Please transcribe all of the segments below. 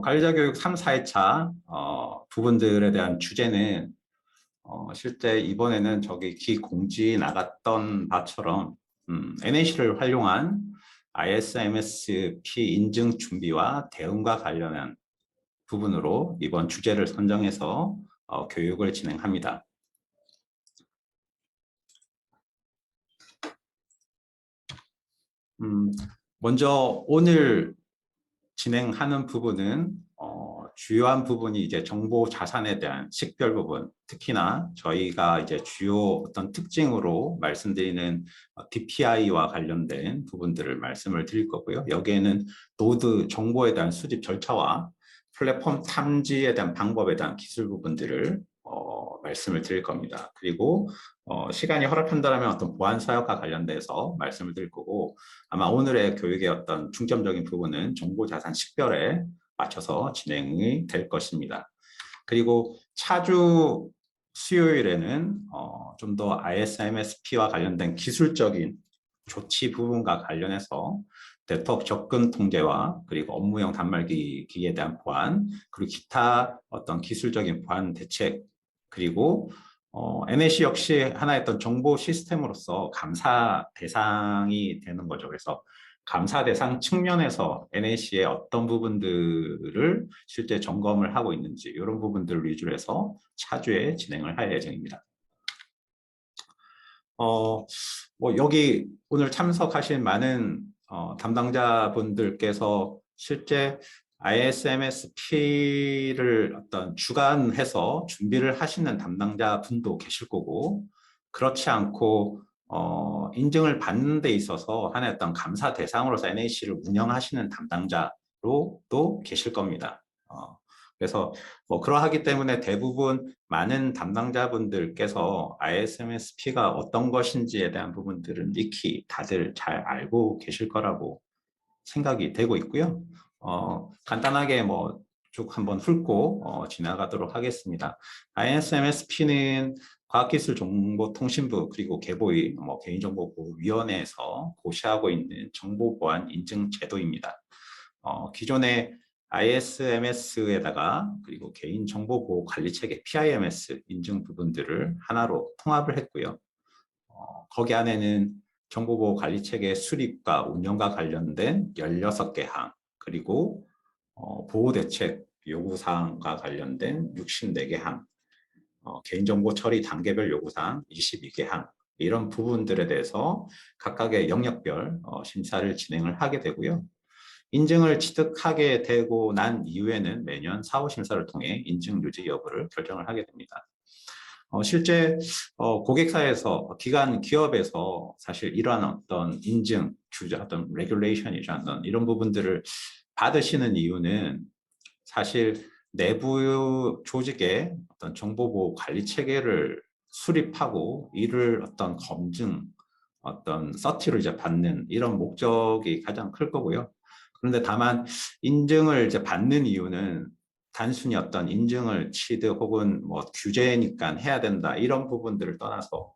관리자 교육 3, 4회차 부분들에 대한 주제는 실제 이번에는 저기 기공지 나갔던 바처럼 NAC를 활용한 ISMS-P 인증 준비와 대응과 관련한 부분으로 이번 주제를 선정해서 교육을 진행합니다. 먼저 오늘 진행하는 부분은 주요한 부분이 이제 정보 자산에 대한 식별 부분, 특히나 저희가 이제 주요 어떤 특징으로 말씀드리는 DPI와 관련된 부분들을 말씀을 드릴 거고요. 여기에는 노드 정보에 대한 수집 절차와 플랫폼 탐지에 대한 방법에 대한 기술 부분들을 말씀을 드릴 겁니다. 그리고 시간이 허락한다면 어떤 보안 사역과 관련돼서 말씀을 드릴 거고, 아마 오늘의 교육의 어떤 중점적인 부분은 정보자산 식별에 맞춰서 진행이 될 것입니다. 그리고 차주 수요일에는 좀 더 ISMS-P와 관련된 기술적인 조치 부분과 관련해서 네트워크 접근 통제와 그리고 업무용 단말기기에 대한 보안, 그리고 기타 어떤 기술적인 보안 대책, 그리고 NAC 역시 하나의 어떤 정보 시스템으로서 감사 대상이 되는 거죠. 그래서 감사 대상 측면에서 NAC의 어떤 부분들을 실제 점검을 하고 있는지 이런 부분들을 위주로 해서 차주에 진행을 할 예정입니다. 뭐 여기 오늘 참석하신 많은 담당자분들께서 실제 ISMS-P를 어떤 주관해서 준비를 하시는 담당자분도 계실 거고, 그렇지 않고 인증을 받는 데 있어서 하나의 어떤 감사 대상으로서 NAC를 운영하시는 담당자로도 계실 겁니다. 그래서 뭐 그러하기 때문에 대부분 많은 담당자분들께서 ISMS-P가 어떤 것인지에 대한 부분들은 익히 다들 잘 알고 계실 거라고 생각이 되고 있고요. 간단하게 뭐 쭉 한번 훑고 지나가도록 하겠습니다. ISMS-P는 과학기술정보통신부 그리고 개보위 개인정보보호위원회에서 고시하고 있는 정보보안 인증 제도입니다. 기존의 ISMS에다가 그리고 개인정보보호관리체계 PIMS 인증 부분들을 하나로 통합을 했고요. 거기 안에는 정보보호관리체계 수립과 운영과 관련된 16개 항, 그리고 보호대책 요구사항과 관련된 64개 항, 개인정보 처리 단계별 요구사항 22개 항, 이런 부분들에 대해서 각각의 영역별 심사를 진행을 하게 되고요. 인증을 취득하게 되고 난 이후에는 매년 사후 심사를 통해 인증 유지 여부를 결정을 하게 됩니다. 실제 고객사에서 기관 기업에서 사실 이러한 어떤 인증 규제 어떤 레귤레이션이죠, 어떤 이런 부분들을 받으시는 이유는 사실 내부 조직의 어떤 정보보호 관리 체계를 수립하고 이를 어떤 검증, 어떤 서티를 이제 받는 이런 목적이 가장 클 거고요. 그런데 다만 인증을 이제 받는 이유는 단순히 어떤 인증을 취득 혹은 뭐 규제니까 해야 된다 이런 부분들을 떠나서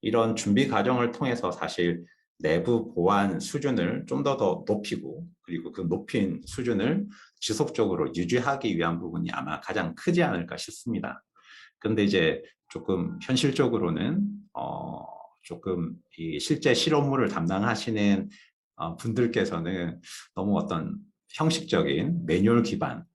이런 준비 과정을 통해서 사실 내부 보안 수준을 좀 더 높이고, 그리고 그 높인 수준을 지속적으로 유지하기 위한 부분이 아마 가장 크지 않을까 싶습니다. 그런데 이제 조금 현실적으로는 조금 이 실제 실업무를 담당하시는 분들께서는 너무 어떤 형식적인 매뉴얼 기반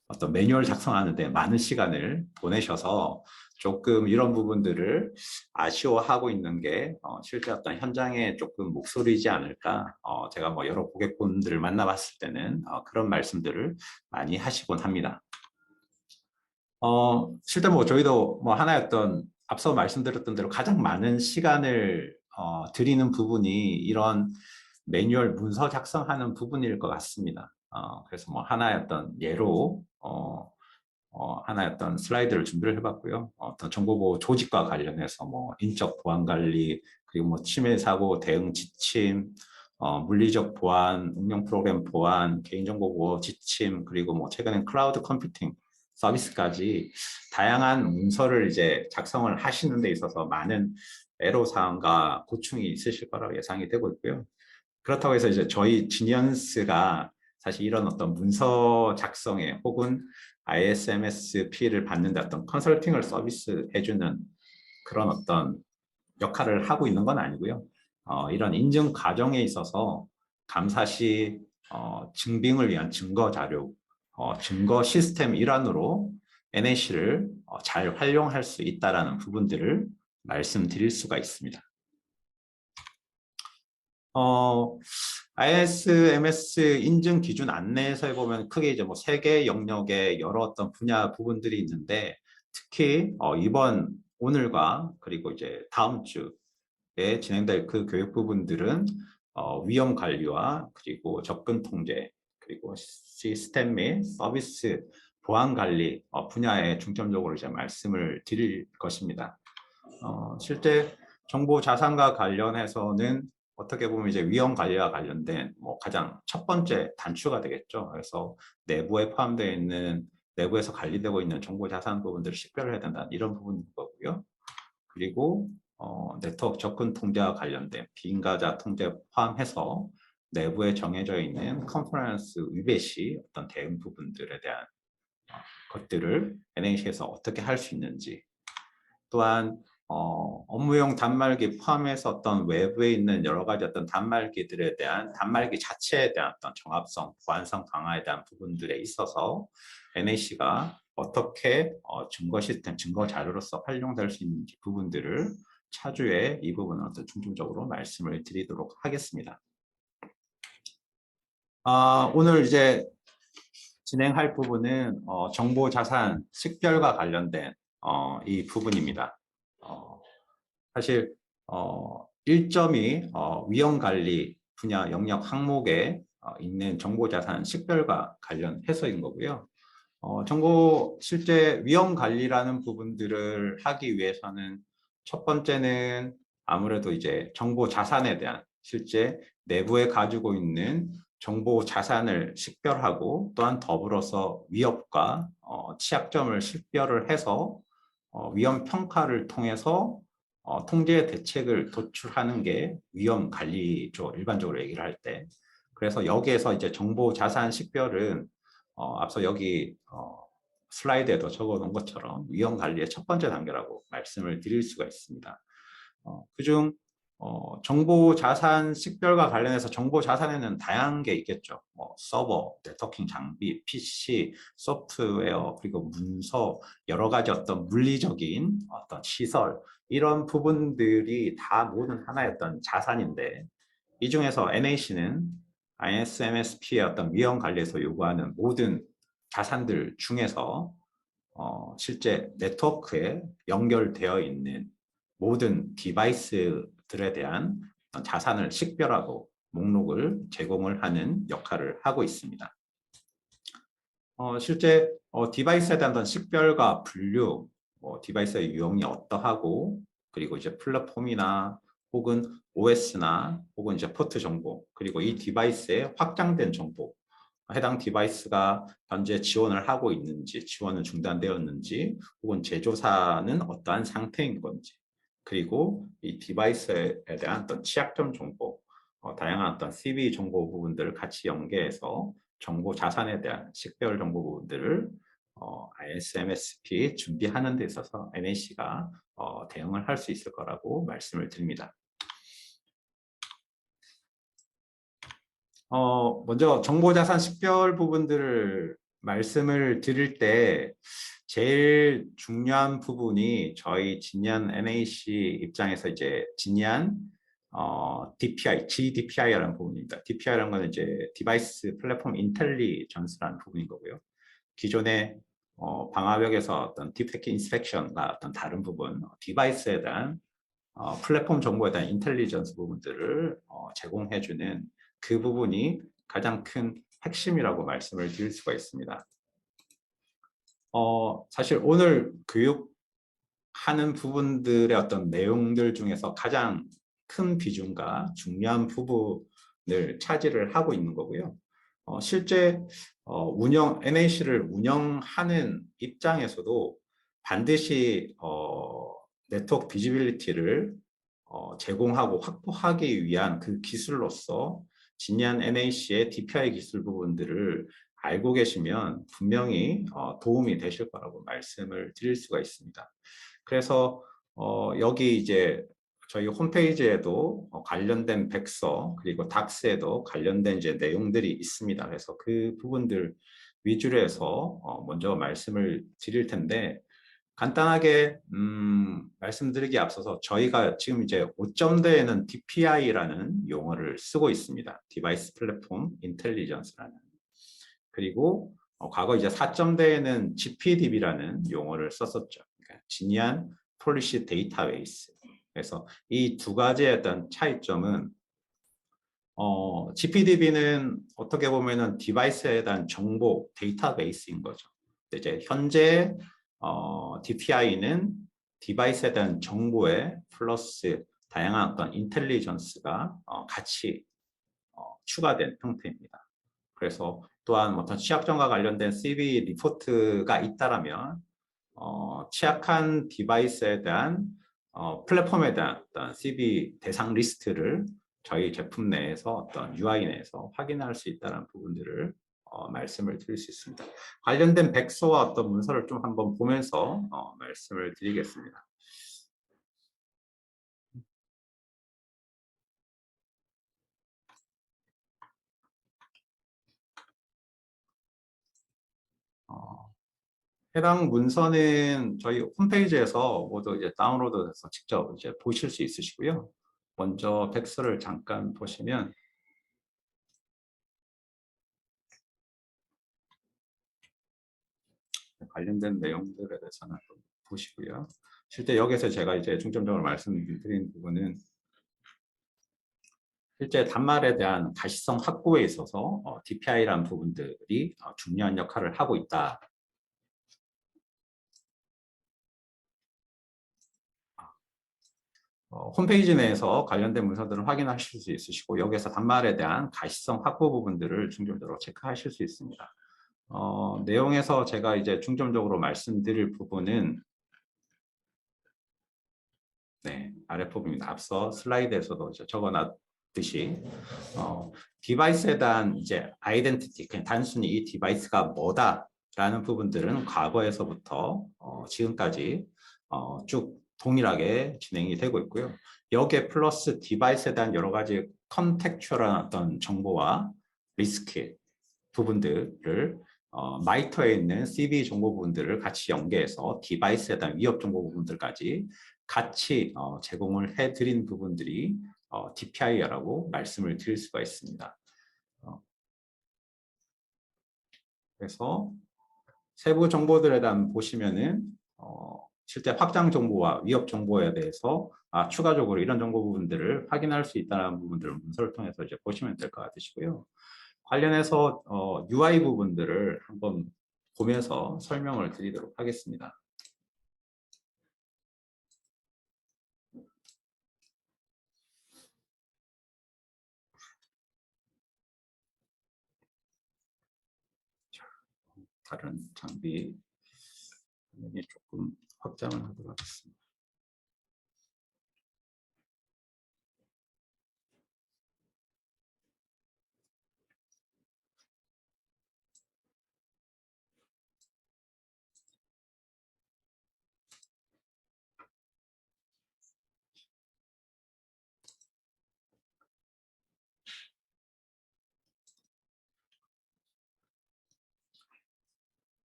어떤 매뉴얼 작성하는데 많은 시간을 보내셔서 조금 이런 부분들을 아쉬워하고 있는 게 실제 어떤 현장의 조금 목소리이지 않을까. 제가 뭐 여러 고객분들을 만나봤을 때는 그런 말씀들을 많이 하시곤 합니다. 실제 뭐 저희도 뭐 하나의 어떤 앞서 말씀드렸던 대로 가장 많은 시간을 드리는 부분이 이런 매뉴얼 문서 작성하는 부분일 것 같습니다. 그래서 뭐 하나의 어떤 예로 하나의 어떤 슬라이드를 준비를 해봤고요. 어떤 정보보호 조직과 관련해서 뭐 인적 보안 관리, 그리고 뭐 침해 사고 대응 지침, 물리적 보안, 응용 프로그램 보안, 개인정보 보호 지침, 그리고 뭐 최근엔 클라우드 컴퓨팅 서비스까지 다양한 문서를 이제 작성을 하시는 데 있어서 많은 애로사항과 고충이 있으실 거라고 예상이 되고 있고요. 그렇다고 해서 이제 저희 지니언스가 사실 이런 어떤 문서 작성에 혹은 ISMSP를 받는 데 어떤 컨설팅을 서비스 해주는 그런 어떤 역할을 하고 있는 건 아니고요. 이런 인증 과정에 있어서 감사 시 증빙을 위한 증거 자료, 증거 시스템 일환으로 NAC를 잘 활용할 수 있다는 부분들을 말씀드릴 수가 있습니다. ISMS 인증 기준 안내서에 보면 크게 이제 뭐 3개 영역의 여러 어떤 분야 부분들이 있는데 특히 이번 오늘과 그리고 이제 다음 주에 진행될 그 교육 부분들은 위험 관리와 그리고 접근 통제 그리고 시스템 및 서비스 보안 관리 분야에 중점적으로 이제 말씀을 드릴 것입니다. 실제 정보 자산과 관련해서는 어떻게 보면 이제 위험 관리와 관련된 가장 첫 번째 단추가 되겠죠. 그래서 내부에 포함되어 있는 내부에서 관리되고 있는 정보 자산 부분들을 식별해야 된다 이런 부분인 거고요. 그리고 네트워크 접근 통제와 관련된 비인가자 통제 포함해서 내부에 정해져 있는 컨퍼런스 위배 시 어떤 대응 부분들에 대한 것들을 NAC에서 어떻게 할 수 있는지 또한 업무용 단말기 포함해서 어떤 외부에 있는 여러 가지 어떤 단말기들에 대한 단말기 자체에 대한 어떤 정합성, 보안성 강화에 대한 부분들에 있어서 NAC가 어떻게 증거 시스템, 증거 자료로서 활용될 수 있는지 부분들을 차주에 이 부분은 어떤 중점적으로 말씀을 드리도록 하겠습니다. 오늘 이제 진행할 부분은 정보 자산 식별과 관련된 이 부분입니다. 사실 1점이 위험관리 분야 영역 항목에 있는 정보자산 식별과 관련해서인 거고요. 실제 위험관리라는 부분들을 하기 위해서는 첫 번째는 아무래도 이제 정보자산에 대한 실제 내부에 가지고 있는 정보자산을 식별하고 또한 더불어서 위협과 취약점을 식별을 해서 위험 평가를 통해서 통제 대책을 도출하는 게 위험 관리죠. 일반적으로 얘기를 할 때. 그래서 여기에서 이제 정보 자산 식별은 앞서 여기 슬라이드에도 적어 놓은 것처럼 위험 관리의 첫 번째 단계라고 말씀을 드릴 수가 있습니다. 그중 정보 자산 식별과 관련해서 정보 자산에는 다양한 게 있겠죠. 서버, 네트워킹 장비, PC, 소프트웨어, 그리고 문서, 여러 가지 어떤 물리적인 어떤 시설, 이런 부분들이 다 모든 하나의 어떤 자산인데, 이 중에서 NAC는 ISMSP의 어떤 위험 관리에서 요구하는 모든 자산들 중에서 실제 네트워크에 연결되어 있는 모든 디바이스들에 대한 자산을 식별하고 목록을 제공을 하는 역할을 하고 있습니다. 실제 디바이스에 대한 식별과 분류, 디바이스의 유형이 어떠하고 그리고 이제 플랫폼이나 혹은 OS나 혹은 이제 포트 정보 그리고 이 디바이스의 확장된 정보 해당 디바이스가 현재 지원을 하고 있는지, 지원은 중단되었는지, 혹은 제조사는 어떠한 상태인 건지, 그리고 이 디바이스에 대한 어떤 취약점 정보, 다양한 어떤 CV 정보 부분들을 같이 연계해서 정보 자산에 대한 식별 정보 부분들을 ISMSP 준비하는 데 있어서 NAC가 대응을 할 수 있을 거라고 말씀을 드립니다. 먼저 정보자산 식별 부분들을 말씀을 드릴 때 제일 중요한 부분이 저희 진yan NAC 입장에서 이제 진yan DPI, GDPI라는 부분입니다. DPI라는 건 이제 디바이스 플랫폼 인텔리전스라는 부분인 거고요. 기존의 방화벽에서 어떤 디펙트 인스펙션과 어떤 다른 부분, 디바이스에 대한 플랫폼 정보에 대한 인텔리전스 부분들을 제공해주는 그 부분이 가장 큰 핵심이라고 말씀을 드릴 수가 있습니다. 사실 오늘 교육하는 부분들의 어떤 내용들 중에서 가장 큰 비중과 중요한 부분을 차지를 하고 있는 거고요. 실제 NAC를 운영하는 입장에서도 반드시 네트워크 비지빌리티를 제공하고 확보하기 위한 그 기술로서 진리안 NAC의 DPI 기술 부분들을 알고 계시면 분명히 도움이 되실 거라고 말씀을 드릴 수가 있습니다. 그래서 여기 이제 저희 홈페이지에도 관련된 백서 그리고 닥스에도 관련된 이제 내용들이 있습니다. 그래서 그 부분들 위주로 해서 먼저 말씀을 드릴 텐데 간단하게 말씀드리기 앞서서 저희가 지금 이제 5점대에는 DPI라는 용어를 쓰고 있습니다. 디바이스 플랫폼 인텔리전스라는. 그리고 과거 이제 4점대에는 GPDB라는 용어를 썼었죠. 그러니까 지니안 폴리시 데이터베이스. 그래서 이 두 가지의 어떤 차이점은 GPDB는 어떻게 보면은 디바이스에 대한 정보 데이터베이스인 거죠. 이제 현재 DPI는 디바이스에 대한 정보에 플러스 다양한 어떤 인텔리전스가 같이 추가된 형태입니다. 그래서 또한 어떤 취약점과 관련된 CV 리포트가 있다라면 취약한 디바이스에 대한 플랫폼에 대한 어떤 CV 대상 리스트를 저희 제품 내에서 어떤 UI 내에서 확인할 수 있다는 부분들을 말씀을 드릴 수 있습니다. 관련된 백서와 어떤 문서를 좀 한번 보면서 말씀을 드리겠습니다. 어, 해당 문서는 저희 홈페이지에서 모두 이제 다운로드해서 직접 이제 보실 수 있으시고요. 먼저 백서를 잠깐 보시면 관련된 내용들에 대해서는 보시고요. 실제 여기서 제가 이제 중점적으로 말씀드린 부분은 실제 단말에 대한 가시성 확보에 있어서 DPI라는 부분들이 중요한 역할을 하고 있다. 홈페이지 내에서 관련된 문서들을 확인하실 수 있으시고 여기에서 단말에 대한 가시성 확보 부분들을 중점적으로 체크하실 수 있습니다. 내용에서 제가 이제 중점적으로 말씀드릴 부분은 네, 아랫부분입니다. 앞서 슬라이드에서도 이제 적어놨듯이 디바이스에 대한 이제 아이덴티티, 그냥 단순히 이 디바이스가 뭐다라는 부분들은 과거에서부터 지금까지 쭉 동일하게 진행이 되고 있고요. 여기에 플러스 디바이스에 대한 여러 가지 컨텍츄얼한 어떤 정보와 리스크 부분들을 마이터에 있는 CV 정보 부분들을 같이 연계해서 디바이스에 대한 위협 정보 부분들까지 같이 제공을 해드린 부분들이 DPI라고 말씀을 드릴 수가 있습니다. 그래서 세부 정보들에 대한 보시면은 실제 확장 정보와 위협 정보에 대해서 추가적으로 이런 정보 부분들을 확인할 수 있다는 부분들을 문서를 통해서 이제 보시면 될 것 같으시고요. 관련해서 UI 부분들을 한번 보면서 설명을 드리도록 하겠습니다. 다른 장비 화면이 조금 확장을 하도록 하겠습니다.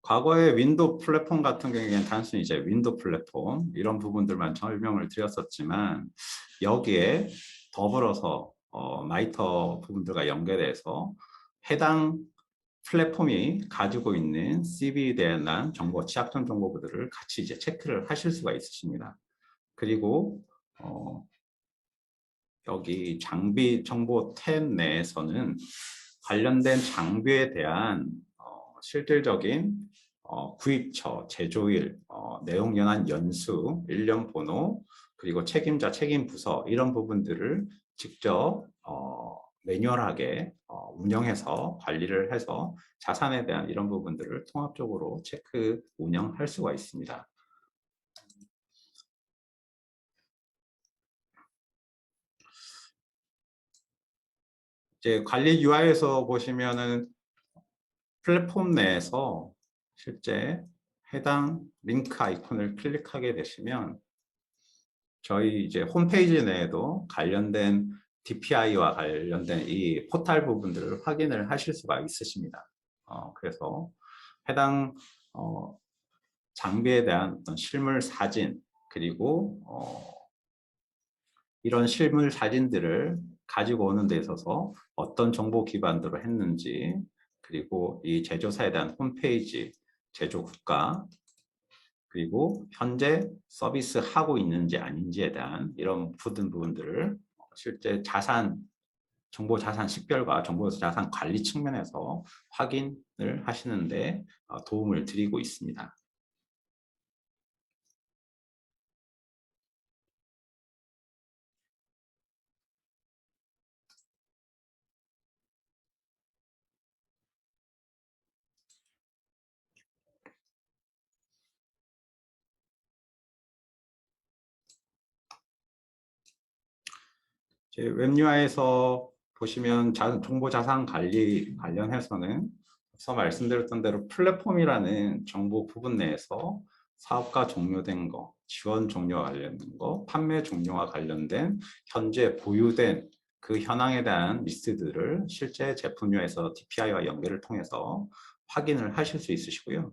과거의 윈도우 플랫폼 같은 경우에는 단순히 이제 윈도우 플랫폼 이런 부분들만 설명을 드렸었지만 여기에 더불어서 마이터 부분들과 연결해서 해당 플랫폼이 가지고 있는 CV에 대한 정보, 취약점 정보들을 같이 이제 체크를 하실 수가 있으십니다. 그리고 여기 장비 정보 탭 내에서는 관련된 장비에 대한 실질적인 구입처, 제조일, 내용 연한 연수, 일련 번호, 그리고 책임자, 책임 부서 이런 부분들을 직접 매뉴얼하게 운영해서 관리를 해서 자산에 대한 이런 부분들을 통합적으로 체크 운영할 수가 있습니다. 이제 관리 UI에서 보시면은 플랫폼 내에서 실제 해당 링크 아이콘을 클릭하게 되시면 저희 이제 홈페이지 내에도 관련된 DPI와 관련된 이 포탈 부분들을 확인을 하실 수가 있으십니다. 그래서 해당 장비에 대한 어떤 실물 사진 그리고 이런 실물 사진들을 가지고 오는 데 있어서 어떤 정보 기반으로 했는지 그리고 이 제조사에 대한 홈페이지, 제조 국가 그리고 현재 서비스하고 있는지 아닌지에 대한 이런 모든 부분들을 실제 정보 자산 식별과 정보 자산 관리 측면에서 확인을 하시는데 도움을 드리고 있습니다. 웹 UI에서 보시면 정보 자산 관리 관련해서는 앞서 말씀드렸던 대로 플랫폼이라는 정보 부분 내에서 사업과 종료된 거, 지원 종료와 관련된 거, 판매 종료와 관련된 현재 보유된 그 현황에 대한 리스트들을 실제 제품류에서 DPI와 연결을 통해서 확인을 하실 수 있으시고요.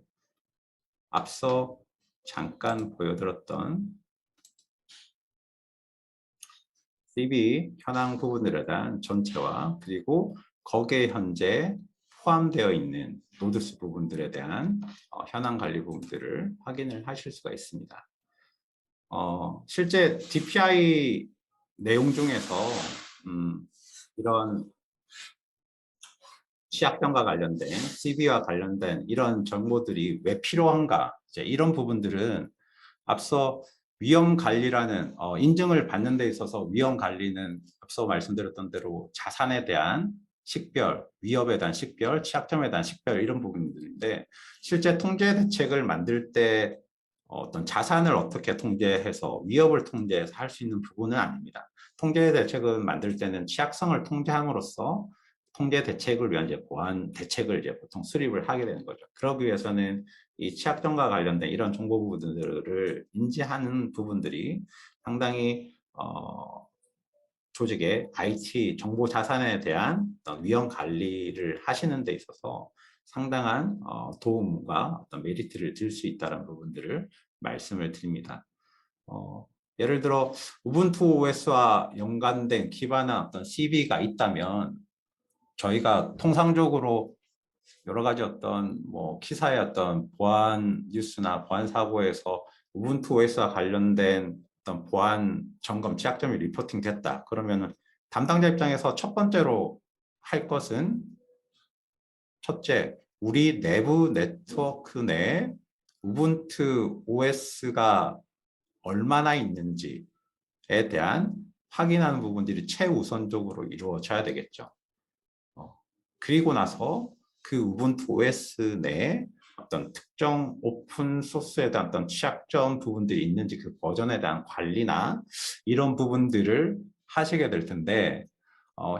앞서 잠깐 보여드렸던 CV 현황 부분들에 대한 전체와 그리고 거기에 현재 포함되어 있는 노드스 부분들에 대한 현황 관리 부분들을 확인을 하실 수가 있습니다. 실제 DPI 내용 중에서 이런 취약점과 관련된 CV와 관련된 이런 정보들이 왜 필요한가 이제 이런 부분들은 앞서 위험 관리라는 인증을 받는 데 있어서 위험 관리는 앞서 말씀드렸던 대로 자산에 대한 식별, 위협에 대한 식별, 취약점에 대한 식별 이런 부분들인데 실제 통제 대책을 만들 때 어떤 자산을 어떻게 통제해서 위협을 통제해서 할 수 있는 부분은 아닙니다. 통제 대책을 만들 때는 취약성을 통제함으로써 통제 대책을 위한 이제 보완 대책을 이제 보통 수립을 하게 되는 거죠. 그러기 위해서는 이 취약점과 관련된 이런 정보 부분들을 인지하는 부분들이 상당히 조직의 IT 정보 자산에 대한 위험 관리를 하시는 데 있어서 상당한 도움과 어떤 메리트를 들 수 있다는 부분들을 말씀을 드립니다. 예를 들어 우분투 OS와 연관된 기반한 어떤 CV가 있다면 저희가 통상적으로 여러 가지 어떤 기사의 어떤 보안 뉴스나 보안 사고에서 우분투 OS와 관련된 어떤 보안 점검 취약점이 리포팅 됐다. 그러면은 담당자 입장에서 첫 번째로 할 것은 첫째, 우리 내부 네트워크 내에 우분투 OS가 얼마나 있는지에 대한 확인하는 부분들이 최우선적으로 이루어져야 되겠죠. 그리고 나서 그 우분투 OS 내에 어떤 특정 오픈 소스에 대한 어떤 취약점 부분들이 있는지 그 버전에 대한 관리나 이런 부분들을 하시게 될 텐데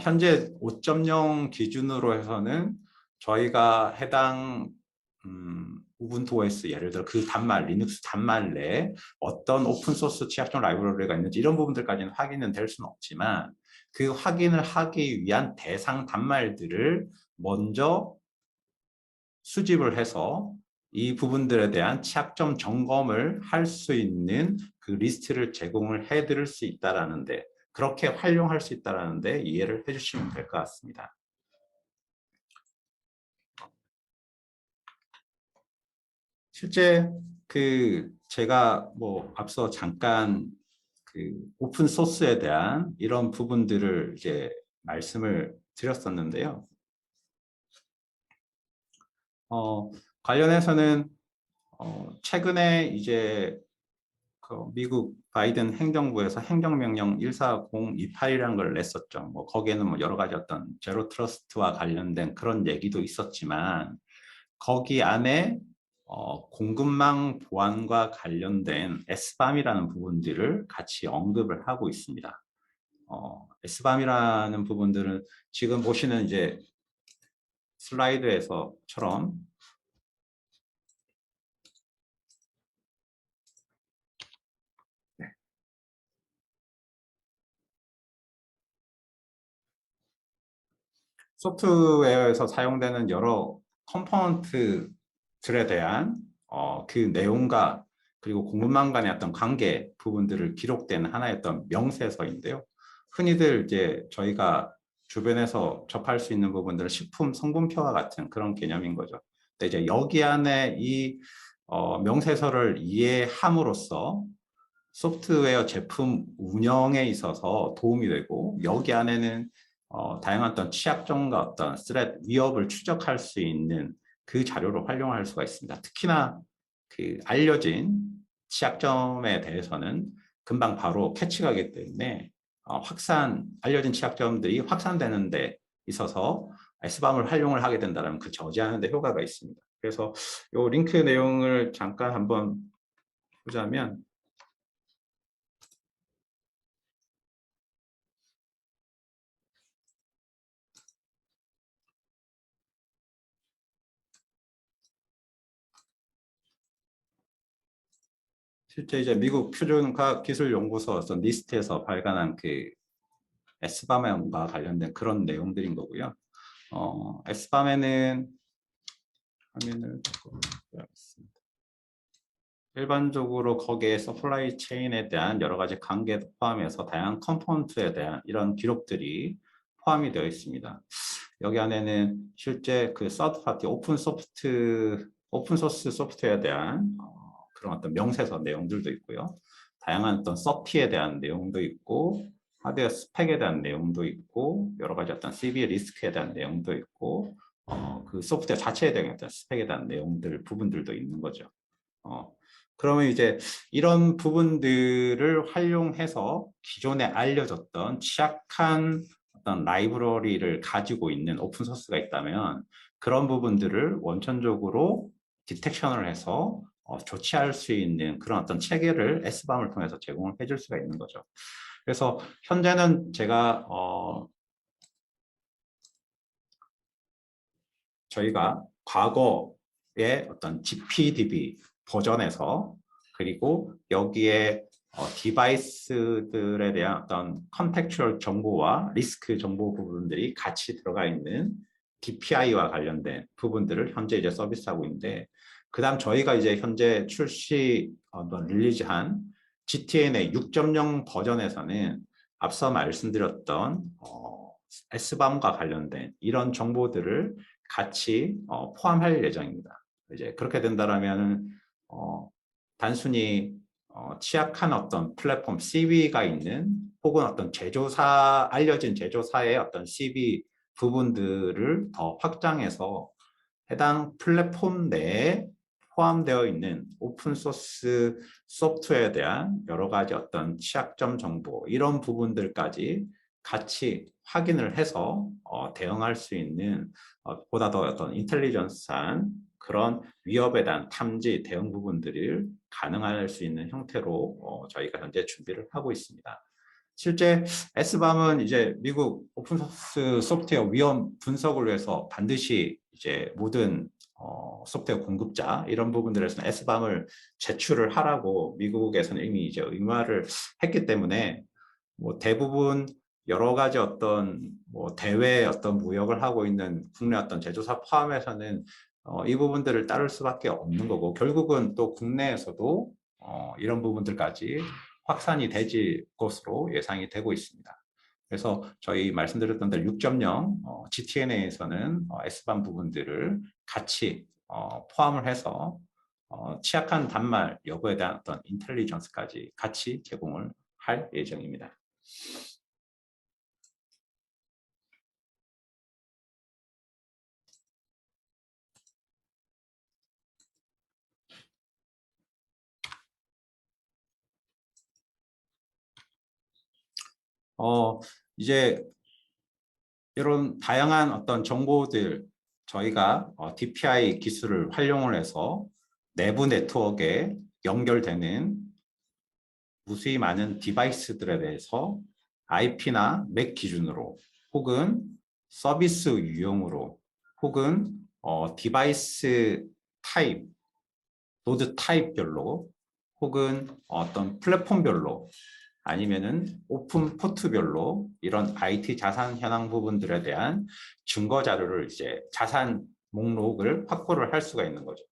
현재 5.0 기준으로 해서는 저희가 해당 우분투 OS 예를 들어 그 단말 리눅스 단말 내에 어떤 오픈 소스 취약점 라이브러리가 있는지 이런 부분들까지는 확인은 될 수는 없지만 그 확인을 하기 위한 대상 단말들을 먼저 수집을 해서 이 부분들에 대한 취약점 점검을 할 수 있는 그 리스트를 제공을 해드릴 수 있다라는데 그렇게 활용할 수 있다라는데 이해를 해주시면 될 것 같습니다. 실제 제가 앞서 잠깐 오픈 소스에 대한 이런 부분들을 이제 말씀을 드렸었는데요. 관련해서는 최근에 이제 미국 바이든 행정부에서 행정명령 14028이라는 걸 냈었죠. 거기에는 여러 가지 어떤 제로 트러스트와 관련된 그런 얘기도 있었지만 거기 안에 공급망 보안과 관련된 SBAM이라는 부분들을 같이 언급을 하고 있습니다. SBAM이라는 부분들은 지금 보시는 이제 슬라이드에서처럼 소프트웨어에서 사용되는 여러 컴포넌트들에 대한 그 내용과 그리고 공급망 간의 어떤 관계 부분들을 기록된 하나의 어떤 명세서인데요. 흔히들 이제 저희가 주변에서 접할 수 있는 부분들은 식품 성분표와 같은 그런 개념인 거죠. 근데 이제 여기 안에 이 명세서를 이해함으로써 소프트웨어 제품 운영에 있어서 도움이 되고, 여기 안에는 다양한 어떤 취약점과 어떤 스레드 위협을 추적할 수 있는 그 자료를 활용할 수가 있습니다. 특히나 그 알려진 취약점에 대해서는 금방 바로 캐치가 하기 때문에 알려진 취약점들이 확산되는 데 있어서 SBAM을 활용을 하게 된다면 그 저지하는 데 효과가 있습니다. 그래서 이 링크 내용을 잠깐 한번 보자면, 실제 이제 미국 표준과학기술연구소 어떤 리스트에서 발간한 그 SBAM과 관련된 그런 내용들인 거고요. SBAM에는 화면을 바꿔보겠습니다. 일반적으로 거기에 서플라이 체인에 대한 여러 가지 관계도 포함해서 다양한 컴포넌트에 대한 이런 기록들이 포함이 되어 있습니다. 여기 안에는 실제 그 서드 파티 오픈 소스 소프트웨어에 대한 그런 어떤 명세서 내용들도 있고요. 다양한 어떤 서티에 대한 내용도 있고, 하드웨어 스펙에 대한 내용도 있고, 여러 가지 어떤 CV 리스크에 대한 내용도 있고, 그 소프트웨어 자체에 대한 어떤 스펙에 대한 부분들도 있는 거죠. 그러면 이제 이런 부분들을 활용해서 기존에 알려졌던 취약한 어떤 라이브러리를 가지고 있는 오픈소스가 있다면, 그런 부분들을 원천적으로 디텍션을 해서 조치할 수 있는 그런 어떤 체계를 SBAM을 통해서 제공을 해줄 수가 있는 거죠. 그래서 현재는 제가 저희가 과거의 어떤 GPDB 버전에서, 그리고 여기에 디바이스들에 대한 어떤 컨텍츄얼 정보와 리스크 정보 부분들이 같이 들어가 있는 DPI와 관련된 부분들을 현재 이제 서비스하고 있는데, 그 다음 저희가 이제 현재 릴리즈한 GTN의 6.0 버전에서는 앞서 말씀드렸던 SBAM과 관련된 이런 정보들을 같이 포함할 예정입니다. 이제 그렇게 된다라면 단순히 취약한 어떤 플랫폼 CV가 있는, 혹은 어떤 알려진 제조사의 어떤 CV 부분들을 더 확장해서 해당 플랫폼 내에 포함되어 있는 오픈소스 소프트웨어에 대한 여러 가지 어떤 취약점 정보, 이런 부분들까지 같이 확인을 해서 대응할 수 있는 보다 더 어떤 인텔리전스한 그런 위협에 대한 탐지 대응 부분들을 가능할 수 있는 형태로 저희가 현재 준비를 하고 있습니다. 실제 SBAM은 이제 미국 오픈소스 소프트웨어 위험 분석을 위해서 반드시 이제 모든 소프트웨어 공급자 이런 부분들에서는 SBAM을 제출을 하라고 미국에서는 이미 이제 의무화를 했기 때문에, 뭐 대부분 여러 가지 어떤 뭐 대외 어떤 무역을 하고 있는 국내 어떤 제조사 포함해서는 이 부분들을 따를 수밖에 없는 거고, 결국은 또 국내에서도 이런 부분들까지 확산이 되질 것으로 예상이 되고 있습니다. 그래서 저희 말씀드렸던 대로 6.0 GTNA에서는 S반 부분들을 같이 포함을 해서 취약한 단말 여부에 대한 어떤 인텔리전스까지 같이 제공을 할 예정입니다. 이제 이런 다양한 어떤 정보들, 저희가 DPI 기술을 활용을 해서 내부 네트워크에 연결되는 무수히 많은 디바이스들에 대해서 IP나 맥 기준으로 혹은 서비스 유형으로 혹은 디바이스 타입, 노드 타입별로 혹은 어떤 플랫폼별로 아니면은 오픈 포트별로 이런 IT 자산 현황 부분들에 대한 증거 자료를 이제 자산 목록을 확보를 할 수가 있는 거죠.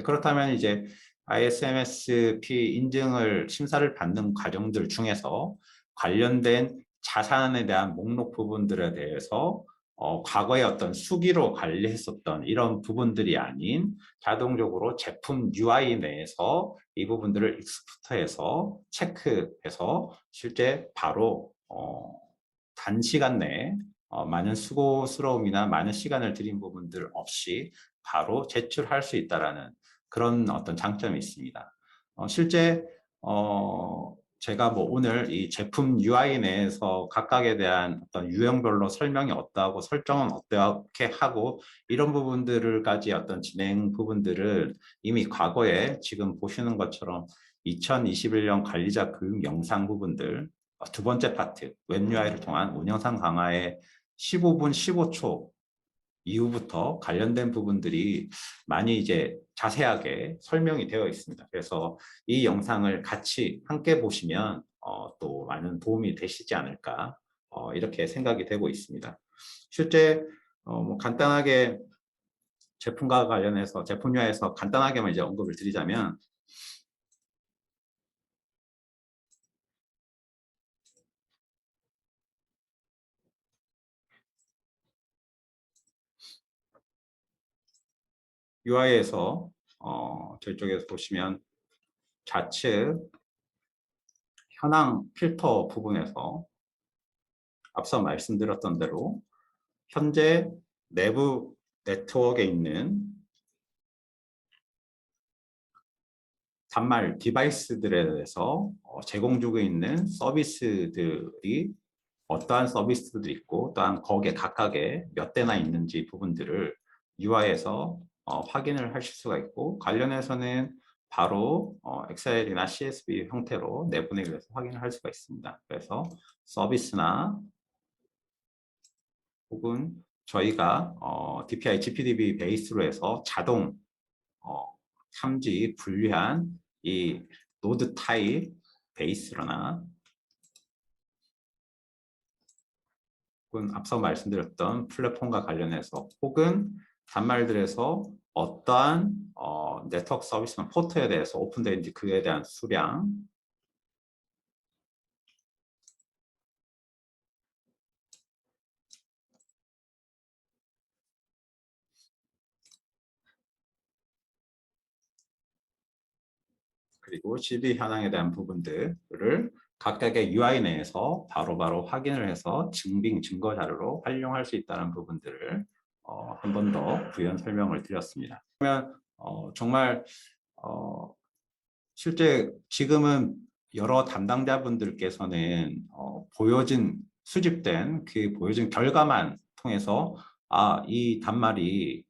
그렇다면 이제 ISMSP 인증을 심사를 받는 과정들 중에서 관련된 자산에 대한 목록 부분들에 대해서 과거에 어떤 수기로 관리했었던 이런 부분들이 아닌 자동적으로 제품 UI 내에서 이 부분들을 익스포트해서 체크해서 실제 바로 단시간 내에 많은 수고스러움이나 많은 시간을 들인 부분들 없이 바로 제출할 수 있다라는 그런 어떤 장점이 있습니다. 실제 제가 뭐 오늘 이 제품 UI 내에서 각각에 대한 어떤 유형별로 설명이 어떠하고 설정은 어떻게 하고 이런 부분들을까지 어떤 진행 부분들을 이미 과거에 지금 보시는 것처럼 2021년 관리자 교육 영상 부분들 두 번째 파트 웹 UI를 통한 운영상 강화의 15분 15초 이후부터 관련된 부분들이 많이 이제 자세하게 설명이 되어 있습니다. 그래서 이 영상을 같이 함께 보시면 또 많은 도움이 되시지 않을까 이렇게 생각이 되고 있습니다. 실제 뭐 간단하게 제품과 관련해서 제품화에서 간단하게만 이제 언급을 드리자면 UI에서 저쪽에서 보시면 좌측 현황 필터 부분에서 앞서 말씀드렸던 대로 현재 내부 네트워크에 있는 단말 디바이스들에 대해서 제공주고 있는 서비스들이 어떠한 서비스들이 있고 또한 거기에 각각에 몇 대나 있는지 부분들을 UI에서 확인을 하실 수가 있고 관련해서는 바로 엑셀이나 CSV 형태로 내보내기 위해서 확인을 할 수가 있습니다. 그래서 서비스나 혹은 저희가 DPI, GPDB 베이스로 해서 자동 탐지 분류한 이 노드 타입 베이스로나 혹은 앞서 말씀드렸던 플랫폼과 관련해서 혹은 단말들에서 어떠한 네트워크 서비스나 포트에 대해서 오픈되어 있는지 그에 대한 수량 그리고 GB 현황에 대한 부분들을 각각의 UI 내에서 바로바로 확인을 해서 증빙, 증거 자료로 활용할 수 있다는 부분들을 한 번 더 부연 설명을 드렸습니다. 그러면 정말 실제 지금은 여러 담당자분들께서는 보여진 수집된 그 보여진 결과만 통해서 이 단말이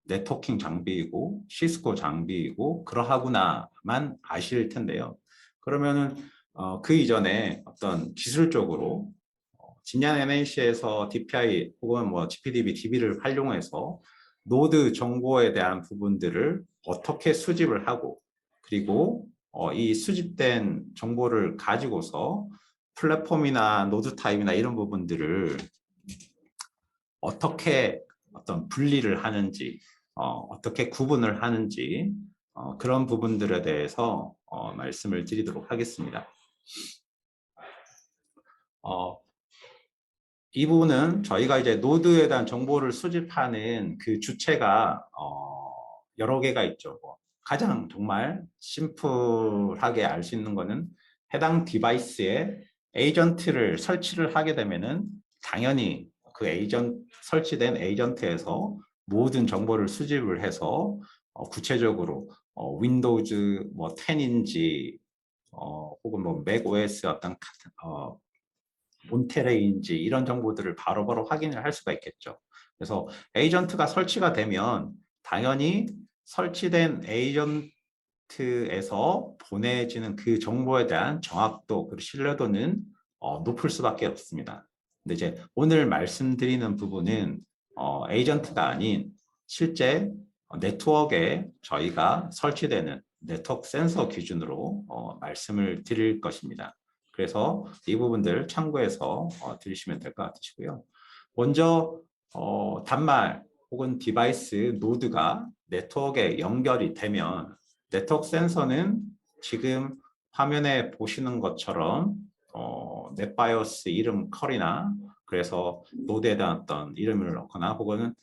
네트워킹 장비이고 시스코 장비이고 그러하구나만 아실 텐데요. 그러면은 그 이전에 어떤 기술적으로 진양 NAC에서 DPI 혹은 뭐 GPDB, DB를 활용해서 노드 정보에 대한 부분들을 어떻게 수집을 하고 그리고 이 수집된 정보를 가지고서 플랫폼이나 노드 타입이나 이런 부분들을 어떻게 어떤 분리를 하는지 어떻게 구분을 하는지 그런 부분들에 대해서 말씀을 드리도록 하겠습니다. 이 부분은 저희가 이제 노드에 대한 정보를 수집하는 그 주체가 여러 개가 있죠. 가장 정말 심플하게 알 수 있는 거는 해당 디바이스에 에이전트를 설치를 하게 되면은 당연히 그 설치된 에이전트에서 모든 정보를 수집을 해서 구체적으로 윈도우즈 뭐 10인지 혹은 뭐 맥OS 어떤 몬테레이인지 이런 정보들을 바로바로 확인을 할 수가 있겠죠. 그래서 에이전트가 설치가 되면 당연히 설치된 에이전트에서 보내지는 그 정보에 대한 정확도 그리고 신뢰도는 높을 수밖에 없습니다. 근데 이제 오늘 말씀드리는 부분은 에이전트가 아닌 실제 네트워크에 저희가 설치되는 네트워크 센서 기준으로 말씀을 드릴 것입니다. 그래서 이 부분들 참고해서 들으시면 될 것 같으시고요. 먼저 단말 혹은 디바이스 노드가 네트워크에 연결이 되면 네트워크 센서는 지금 화면에 보시는 것처럼 넷바이오스 이름 컬이나 그래서 노드에 대한 어떤 이름을 넣거나 혹은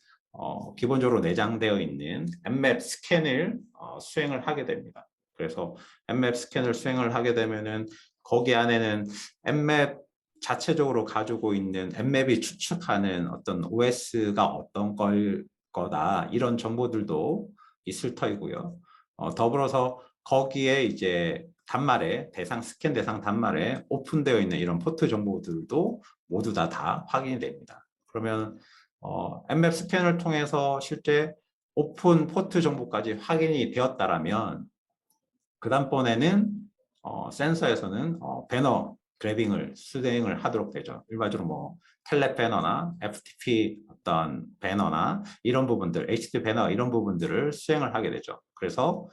기본적으로 내장되어 있는 엠맵 스캔을 수행을 하게 됩니다. 그래서 엠맵 스캔을 수행을 하게 되면은 거기 안에는 엠맵 자체적으로 가지고 있는 엠맵이 추측하는 어떤 OS가 어떤 거다 이런 정보들도 있을 터이고요. 더불어서 거기에 이제 단말에 스캔 대상 단말에 오픈되어 있는 이런 포트 정보들도 모두 다 확인이 됩니다. 그러면 엠맵 스캔을 통해서 실제 오픈 포트 정보까지 확인이 되었다라면 그 다음번에는 센서에서는 배너 그래빙을 수행을 하도록 되죠. 일반적으로 뭐 텔레 배너나 FTP 어떤 배너나 이런 부분들, HTTP 배너 이런 부분들을 수행을 하게 되죠. 그래서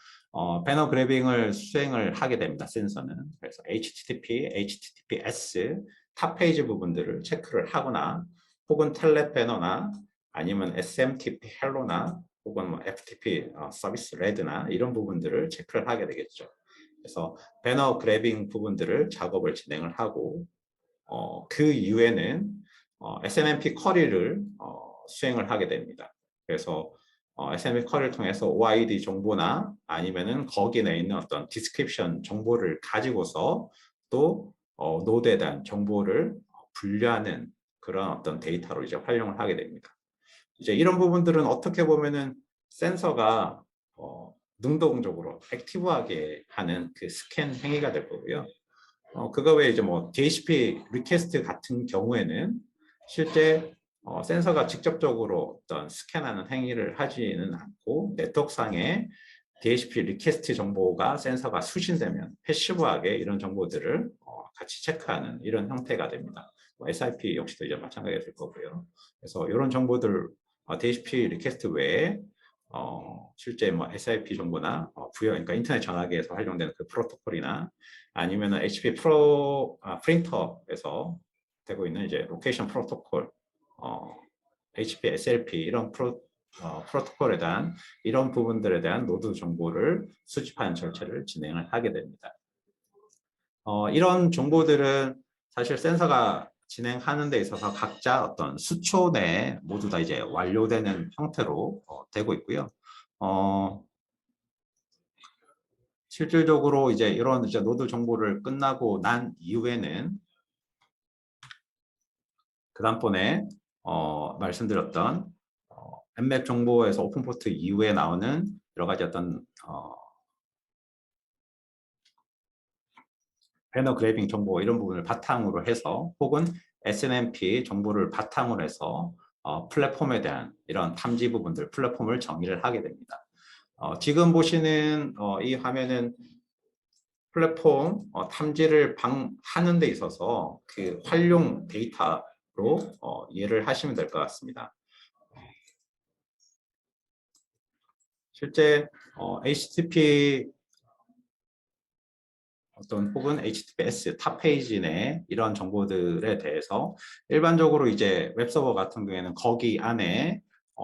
배너 그래빙을 수행을 하게 됩니다. 센서는. 그래서 HTTP, HTTPS 탑 페이지 부분들을 체크를 하거나 혹은 텔레 배너나 아니면 SMTP 헬로나 혹은 뭐 FTP 서비스 레드나 이런 부분들을 체크를 하게 되겠죠. 그래서 배너 그래빙 부분들을 작업을 진행을 하고 그 이후에는 SNMP 쿼리를 수행을 하게 됩니다. 그래서 SNMP 쿼리를 통해서 OID 정보나 아니면은 거기에 있는 어떤 디스크립션 정보를 가지고서 또 노드에 대한 정보를 분류하는 그런 어떤 데이터로 이제 활용을 하게 됩니다. 이제 이런 부분들은 어떻게 보면은 센서가 능동적으로 액티브하게 하는 그 스캔 행위가 될 거고요. 그거 외에 이제 뭐 DHCP 리퀘스트 같은 경우에는 실제 센서가 직접적으로 어떤 스캔하는 행위를 하지는 않고 네트워크상에 DHCP 리퀘스트 정보가 센서가 수신되면 패시브하게 이런 정보들을 같이 체크하는 이런 형태가 됩니다. 뭐 SIP 역시도 이제 마찬가지가 될 거고요. 그래서 이런 정보들 DHCP 리퀘스트 외에 실제 뭐 SIP 정보나 그러니까 인터넷 전화기에서 활용되는 그 프로토콜이나 아니면은 HP 프린터에서 되고 있는 이제 로케이션 프로토콜, HP SLP 이런 프로토콜에 대한 이런 부분들에 대한 노드 정보를 수집하는 절차를 진행을 하게 됩니다. 이런 정보들은 사실 센서가 진행하는 데 있어서 각자 어떤 수초 내에 모두 다 이제 완료되는 형태로 되고 있고요. 실질적으로 이제 이런 이제 노드 정보를 끝나고 난 이후에는 그 다음번에 말씀드렸던 엠맵 정보에서 오픈포트 이후에 나오는 여러 가지 어떤 배너 그래빙 정보 이런 부분을 바탕으로 해서 혹은 SNMP 정보를 바탕으로 해서 플랫폼에 대한 이런 탐지 부분들 플랫폼을 정의를 하게 됩니다. 지금 보시는 이 화면은 플랫폼 탐지를 하는 데 있어서 그 활용 데이터로 이해를 하시면 될 것 같습니다. 실제 HTTP 혹은 HTTPS 탑 페이지 내 이런 정보들에 대해서 일반적으로 이제 웹서버 같은 경우에는 거기 안에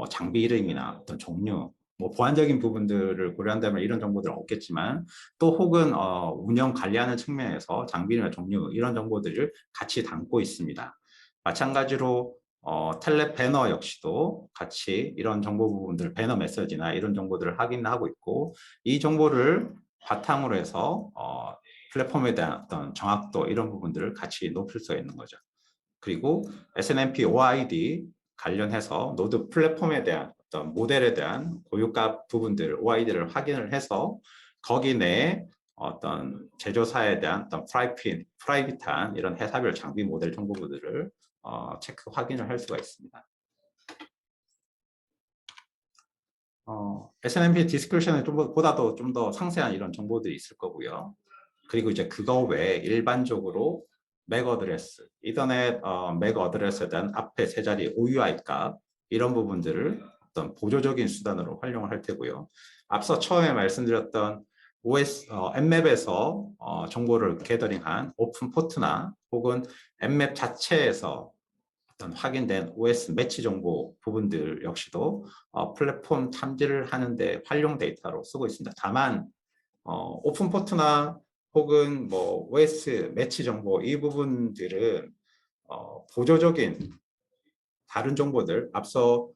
장비 이름이나 어떤 종류 뭐 보안적인 부분들을 고려한다면 이런 정보들은 없겠지만 또 혹은 운영 관리하는 측면에서 장비 이름이나 종류 이런 정보들을 같이 담고 있습니다. 마찬가지로 텔레 배너 역시도 같이 이런 정보 부분들 배너 메시지나 이런 정보들을 확인하고 있고 이 정보를 바탕으로 해서 플랫폼에 대한 어떤 정확도 이런 부분들을 같이 높일 수 있는 거죠. 그리고 SNMP OID 관련해서 노드 플랫폼에 대한 어떤 모델에 대한 고유값 부분들 OID를 확인을 해서 거기 내에 어떤 제조사에 대한 어떤 프라이빗한 이런 회사별 장비 모델 정보들을 체크 확인을 할 수가 있습니다. SNMP 디스크리션에 보다도 좀 더 상세한 이런 정보들이 있을 거고요. 그리고 이제 그거 외에 일반적으로 맥 어드레스, 이더넷 맥 어드레스에 대한 앞에 세 자리 OUI 값, 이런 부분들을 어떤 보조적인 수단으로 활용을 할 테고요. 앞서 처음에 말씀드렸던 엠맵에서 정보를 게더링한 오픈 포트나 혹은 엠맵 자체에서 어떤 확인된 OS 매치 정보 부분들 역시도 플랫폼 탐지를 하는데 활용 데이터로 쓰고 있습니다. 다만 오픈 포트나 혹은 뭐 OS 매치 정보 이 부분들은 보조적인 다른 정보들, 앞서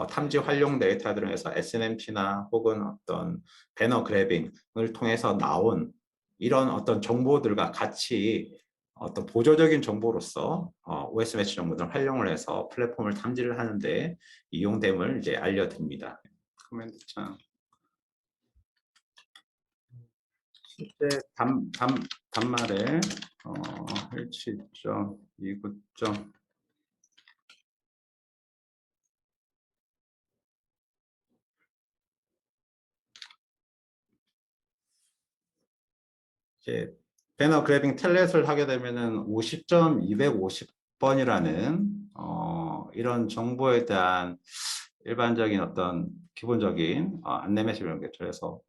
탐지 활용 데이터들에서 SNMP나 혹은 어떤 배너 그래빙을 통해서 나온 이런 어떤 정보들과 같이 어떤 보조적인 정보로서 OS 매치 정보들을 활용을 해서 플랫폼을 탐지를 하는데 이용됨을 이제 알려드립니다. 커맨드 창. 실제 단말에 17.29점 이제 배너 그래빙 텔렛을 하게 되면은 50.250번이라는 이런 정보에 대한 일반적인 어떤 기본적인 안내 메시지를 개설해서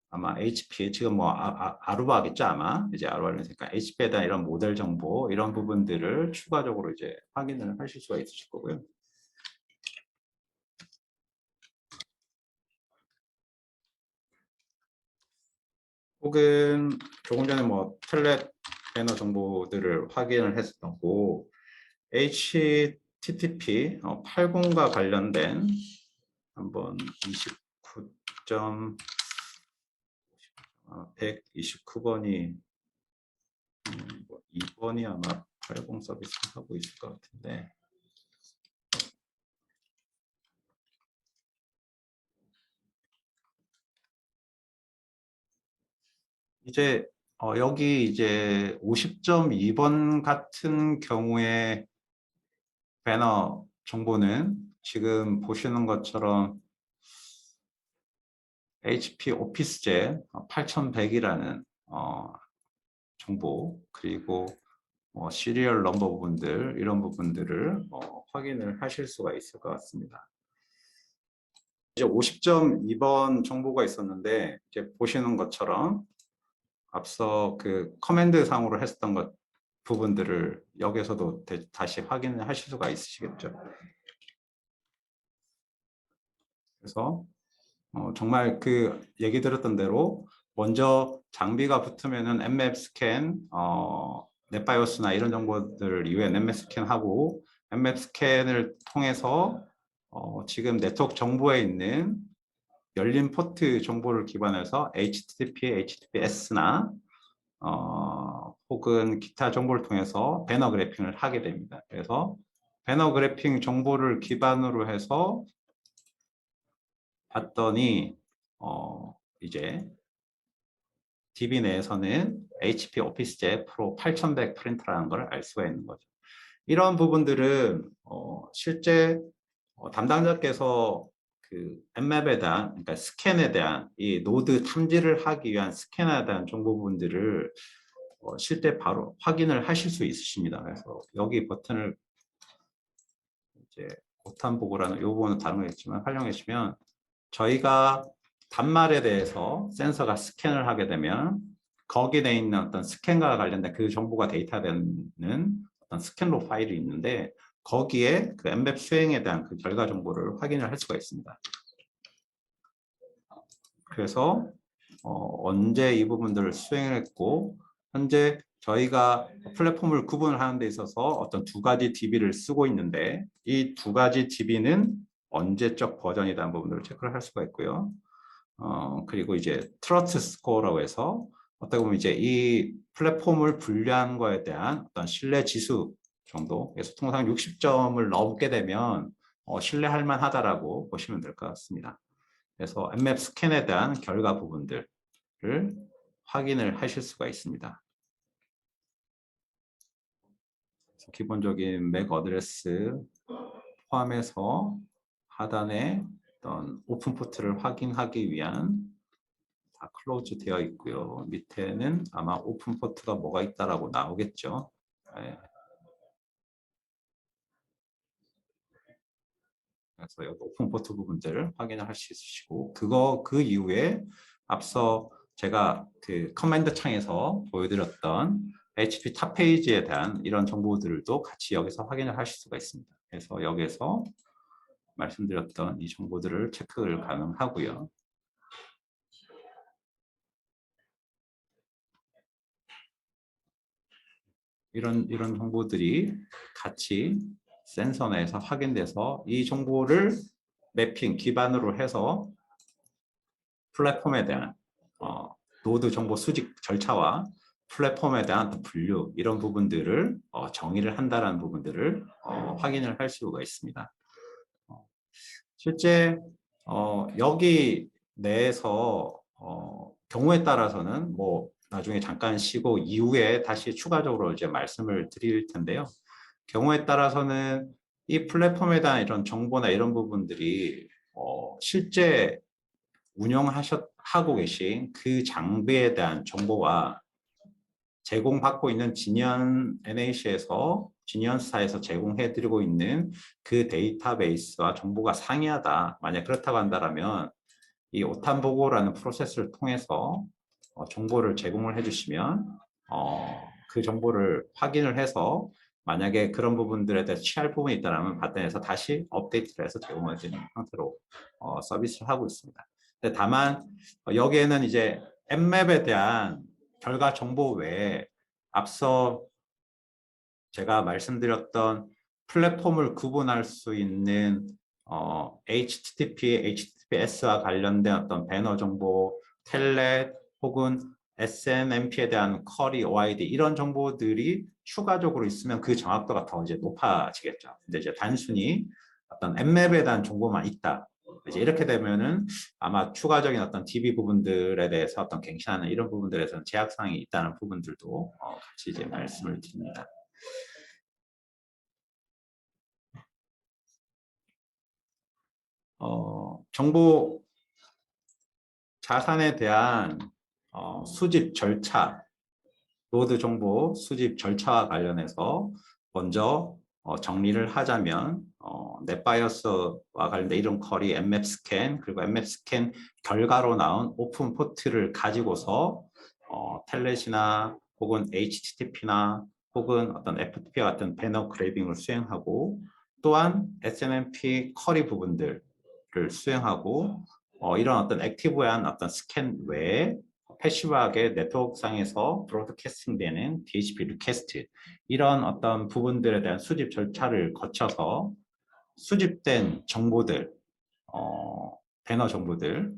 아마 HP 지금 뭐 아루바겠죠 아마 이제 아루바를 테니까 HP에 대한 이런 모델 정보 이런 부분들을 추가적으로 이제 확인을 하실 수가 있으실 거고요. 혹은 조금 전에 뭐 텔렛 배너 정보들을 확인을 했었던 고 HTTP 80과 관련된 한번 29점 129번이 2번이 아마 80 서비스 하고 있을 것 같은데 이제 여기 이제 50.2번 같은 경우에 배너 정보는 지금 보시는 것처럼 HP 오피스젯 8100이라는 정보 그리고 시리얼 넘버 부분들 이런 부분들을 확인을 하실 수가 있을 것 같습니다. 이제 50.2번 정보가 있었는데 이제 보시는 것처럼 앞서 그 커맨드 상으로 했었던 것 부분들을 여기서도 다시 확인을 하실 수가 있으시겠죠. 그래서 정말 그 얘기 들었던 대로 먼저 장비가 붙으면은 엠맵 스캔, 넷바이오스나 이런 정보들을 이후에 엠맵 스캔하고 엠맵 스캔을 통해서 지금 네트워크 정보에 있는 열린 포트 정보를 기반해서 HTTP, HTTPS나 혹은 기타 정보를 통해서 배너 그래핑을 하게 됩니다. 그래서 배너 그래핑 정보를 기반으로 해서 봤더니 이제 DB 내에서는 HP 오피스젯 프로 8100 프린터라는 걸 알 수가 있는 거죠. 이런 부분들은 실제 담당자께서 그 엠맵에 대한 그러니까 스캔에 대한 이 노드 탐지를 하기 위한 스캔에 대한 정보 부분들을 실제 바로 확인을 하실 수 있으십니다. 그래서 여기 버튼을 이제 고탄 보고라는 이 부분은 다른 거겠지만 활용해 주시면 저희가 단말에 대해서 센서가 스캔을 하게 되면 거기에 있는 어떤 스캔과 관련된 그 정보가 데이터되는 어떤 스캔로 파일이 있는데 거기에 그 엠맵 수행에 대한 그 결과 정보를 확인을 할 수가 있습니다. 그래서 언제 이 부분들을 수행을 했고 현재 저희가 플랫폼을 구분을 하는 데 있어서 어떤 두 가지 DB를 쓰고 있는데 이 두 가지 DB는 언제적 버전이라는 부분들을 체크를 할 수가 있고요. 그리고 이제 트러스트 스코어라고 해서 어떻게 보면 이제 이 플랫폼을 분류한 거에 대한 어떤 신뢰 지수 정도, 그래서 통상 60점을 넘게 되면 신뢰할 만하다라고 보시면 될 것 같습니다. 그래서 엠맵 스캔에 대한 결과 부분들을 확인을 하실 수가 있습니다. 기본적인 맥 어드레스 포함해서 하단에 어떤 오픈 포트를 확인하기 위한 다 클로즈 되어 있고요. 밑에는 아마 오픈 포트가 뭐가 있다라고 나오겠죠. 네. 그래서 여기 오픈 포트 부분들을 확인을 할 수 있으시고, 그 이후에 앞서 제가 그 커맨드 창에서 보여드렸던 HTTP 탑 페이지에 대한 이런 정보들도 같이 여기서 확인을 하실 수가 있습니다. 그래서 여기서 말씀드렸던 이 정보들을 체크를 가능하고요. 이런 정보들이 같이 센서 내에서 확인돼서 이 정보를 매핑 기반으로 해서 플랫폼에 대한 노드 정보 수집 절차와 플랫폼에 대한 분류 이런 부분들을 정의를 한다는 부분들을 확인을 할 수가 있습니다. 실제 여기 내에서 경우에 따라서는 뭐 나중에 잠깐 쉬고 이후에 다시 추가적으로 이제 말씀을 드릴 텐데요. 경우에 따라서는 이 플랫폼에 대한 이런 정보나 이런 부분들이 실제 하고 계신 그 장비에 대한 정보와 제공받고 있는 진연 NAC에서 진연스타에서 제공해드리고 있는 그 데이터베이스와 정보가 상이하다. 만약 그렇다고 한다면 이 오탄 보고라는 프로세스를 통해서 정보를 제공을 해주시면 그 정보를 확인을 해서 만약에 그런 부분들에 대해서 취할 부분이 있다면 바탕에서 다시 업데이트를 해서 제공해 드리는 형태로 서비스를 하고 있습니다. 근데 다만 여기에는 이제 앱맵에 대한 결과 정보 외에 앞서 제가 말씀드렸던 플랫폼을 구분할 수 있는 HTTP, HTTPS와 관련된 어떤 배너 정보, 텔넷 혹은 SNMP에 대한 쿼리, OID 이런 정보들이 추가적으로 있으면 그 정확도가 더 이제 높아지겠죠. 근데 이제 단순히 어떤 앱맵에 대한 정보만 있다. 이제 이렇게 되면은 아마 추가적인 어떤 DB 부분들에 대해서 어떤 갱신하는 이런 부분들에서는 제약사항이 있다는 부분들도 같이 이제 말씀을 드립니다. 정보 자산에 대한 수집 절차, 노드 정보 수집 절차와 관련해서 먼저 정리를 하자면 넷바이어스와 관련된 이런 쿼리, 엠맵 스캔, 그리고 엠맵 스캔 결과로 나온 오픈 포트를 가지고서 텔넷이나 혹은 HTTP나 혹은 어떤 FTP와 같은 배너 그래빙을 수행하고 또한 SNMP 쿼리 부분들을 수행하고 이런 어떤 액티브한 어떤 스캔 외에 패시브하게 네트워크상에서 브로드캐스팅 되는 DHCP 리퀘스트 이런 어떤 부분들에 대한 수집 절차를 거쳐서 수집된 정보들, 배너 정보들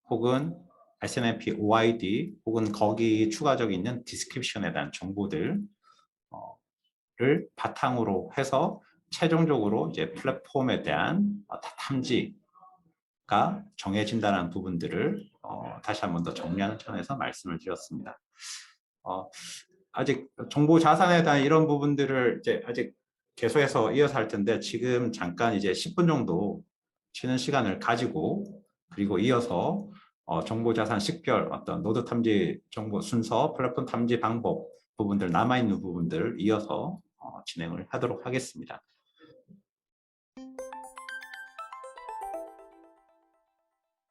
혹은 SNMP OID 혹은 거기 추가적인 있는 디스크립션에 대한 정보들을 바탕으로 해서 최종적으로 이제 플랫폼에 대한 탐지가 정해진다는 부분들을 다시 한 번 더 정리하는 차원에서 말씀을 드렸습니다. 아직 정보 자산에 대한 이런 부분들을 이제 아직 계속해서 이어서 할 텐데 지금 잠깐 이제 10분 정도 쉬는 시간을 가지고 그리고 이어서 정보 자산 식별 어떤 노드 탐지 정보 순서 플랫폼 탐지 방법 부분들 남아있는 부분들을 이어서 진행을 하도록 하겠습니다.